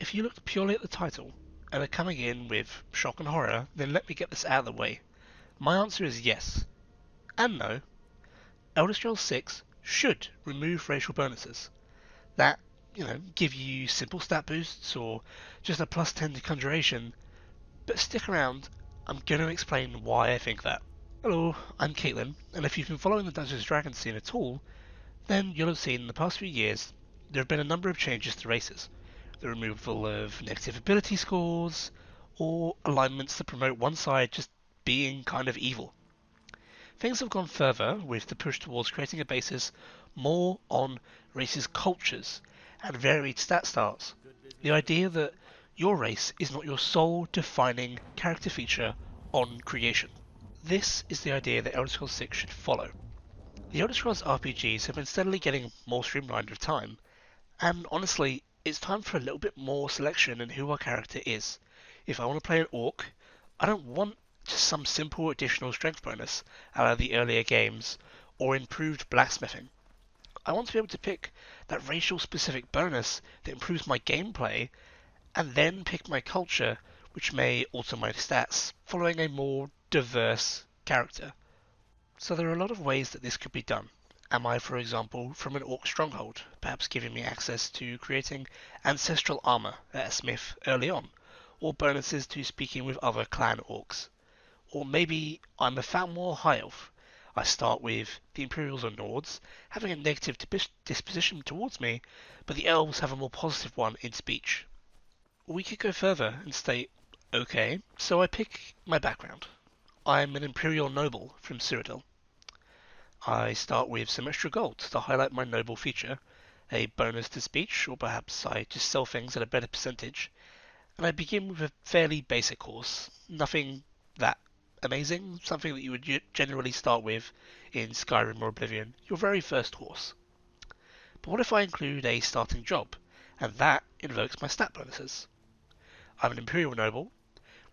If you looked purely at the title and are coming in with shock and horror, then let me get this out of the way. My answer is yes and no. Elder Scrolls 6 should remove racial bonuses that, give you simple stat boosts or just a plus 10 to conjuration, but stick around, I'm going to explain why I think that. Hello, I'm Caitlin, and if you've been following the Dungeons & Dragons scene at all, then you'll have seen in the past few years there have been a number of changes to races. The removal of negative ability scores, or alignments that promote one side just being kind of evil. Things have gone further with the push towards creating a basis more on races' cultures and varied stat styles. The idea that your race is not your sole defining character feature on creation. This is the idea that Elder Scrolls 6 should follow. The Elder Scrolls RPGs have been steadily getting more streamlined with time, and honestly, it's time for a little bit more selection in who our character is. If I want to play an orc, I don't want just some simple additional strength bonus out of the earlier games, or improved blacksmithing. I want to be able to pick that racial specific bonus that improves my gameplay, and then pick my culture, which may alter my stats, following a more diverse character. So there are a lot of ways that this could be done. Am I, for example, from an orc stronghold, perhaps giving me access to creating ancestral armor at a smith early on, or bonuses to speaking with other clan orcs? Or maybe I'm a Falmor high elf. I start with the Imperials or Nords having a negative disposition towards me, but the elves have a more positive one in speech. We could go further and state, okay, so I pick my background. I'm an Imperial noble from Cyrodiil. I start with some extra gold to highlight my noble feature, a bonus to speech, or perhaps I just sell things at a better percentage, and I begin with a fairly basic course, nothing that amazing, something that you would generally start with in Skyrim or Oblivion, your very first course. But what if I include a starting job, and that invokes my stat bonuses? I'm an Imperial Noble,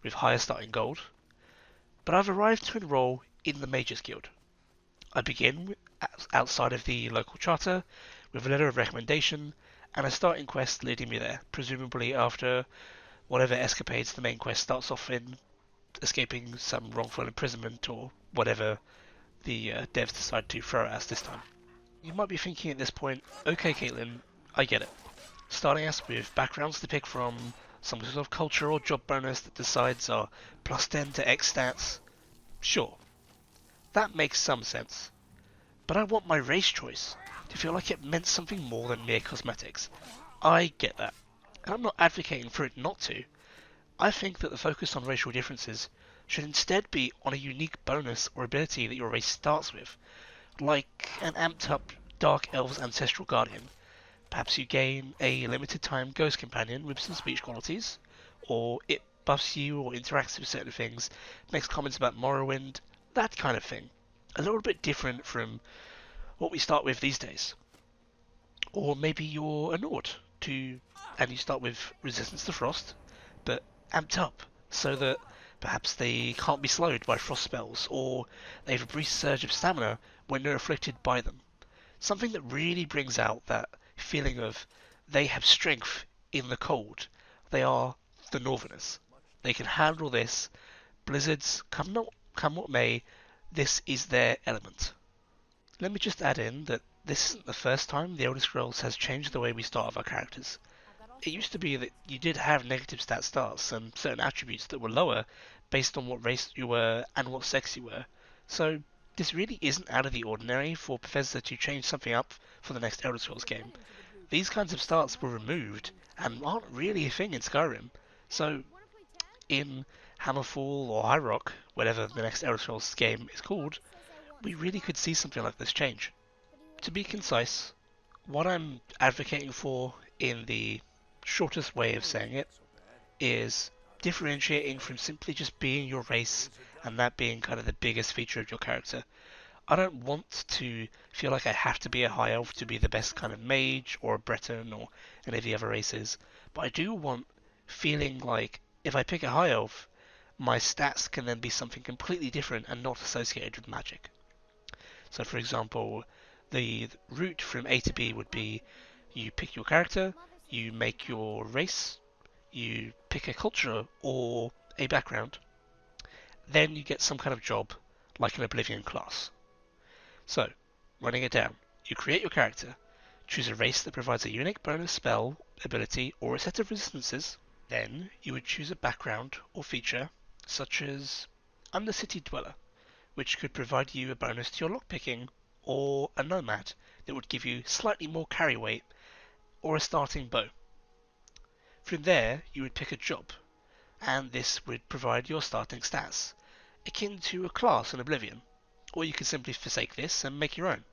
with higher starting gold, but I've arrived to enroll in the Mages Guild. I begin outside of the local charter with a letter of recommendation and a starting quest leading me there, presumably after whatever escapades the main quest starts off in, escaping some wrongful imprisonment or whatever the devs decide to throw at us this time. You might be thinking at this point, okay Caitlin, I get it. Starting us with backgrounds to pick from, some sort of culture or job bonus that decides our plus 10 to X stats. Sure, that makes some sense. But I want my race choice to feel like it meant something more than mere cosmetics. I get that, and I'm not advocating for it not to. I think that the focus on racial differences should instead be on a unique bonus or ability that your race starts with, like an amped up Dark Elves Ancestral Guardian. Perhaps you gain a limited time Ghost Companion with some speech qualities, or it buffs you or interacts with certain things, makes comments about Morrowind, that kind of thing. A little bit different from what we start with these days. Or maybe you're a Nord and you start with Resistance to Frost, but amped up so that perhaps they can't be slowed by frost spells, or they have a brief surge of stamina when they're afflicted by them. Something that really brings out that feeling of they have strength in the cold. They are the Northerners. They can handle this. Blizzards, come what may, this is their element. Let me just add in that this isn't the first time the Elder Scrolls has changed the way we start with our characters. It used to be that you did have negative stat starts and certain attributes that were lower based on what race you were and what sex you were. So this really isn't out of the ordinary for Bethesda to change something up for the next Elder Scrolls game. These kinds of starts were removed and aren't really a thing in Skyrim. So in Hammerfall or High Rock, whatever the next Elder Scrolls game is called, we really could see something like this change. To be concise, what I'm advocating for in the shortest way of saying it is differentiating from simply just being your race and that being kind of the biggest feature of your character. I don't want to feel like I have to be a high elf to be the best kind of mage or a Breton or any of the other races, but I do want feeling like if I pick a high elf, my stats can then be something completely different and not associated with magic. So for example, the route from A to B would be you pick your character, you make your race, you pick a culture or a background, then you get some kind of job like an Oblivion class. So, running it down, you create your character, choose a race that provides a unique bonus spell, ability, or a set of resistances. Then you would choose a background or feature, such as Undercity Dweller, which could provide you a bonus to your lockpicking, or a Nomad that would give you slightly more carry weight, or a starting bow. From there, you would pick a job, and this would provide your starting stats, akin to a class in Oblivion, or you could simply forsake this and make your own,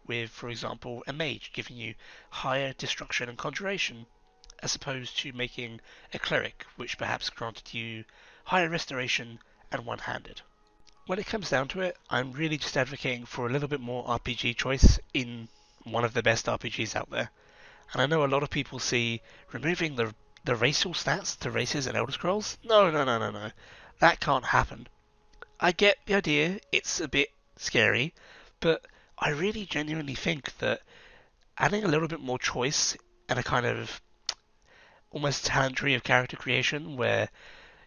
with, for example, a mage giving you higher destruction and conjuration, as opposed to making a cleric, which perhaps granted you higher restoration and one-handed. When it comes down to it, I'm really just advocating for a little bit more RPG choice in one of the best RPGs out there. And I know a lot of people see removing the racial stats to races in Elder Scrolls. No. That can't happen. I get the idea, it's a bit scary, but I really genuinely think that adding a little bit more choice and a kind of almost talent tree of character creation where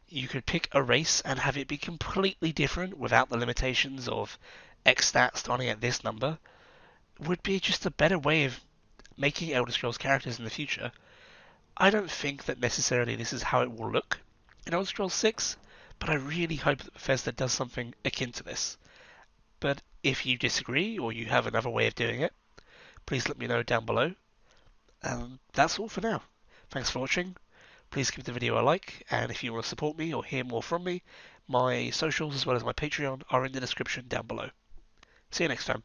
you could pick a race and have it be completely different without the limitations of X stat starting at this number would be just a better way of making Elder Scrolls characters in the future. I don't think that necessarily this is how it will look in Elder Scrolls 6, but I really hope that Bethesda does something akin to this. But if you disagree or you have another way of doing it, please let me know down below. That's all for now. Thanks for watching. Please give the video a like, and if you want to support me or hear more from me, my socials as well as my Patreon are in the description down below. See you next time.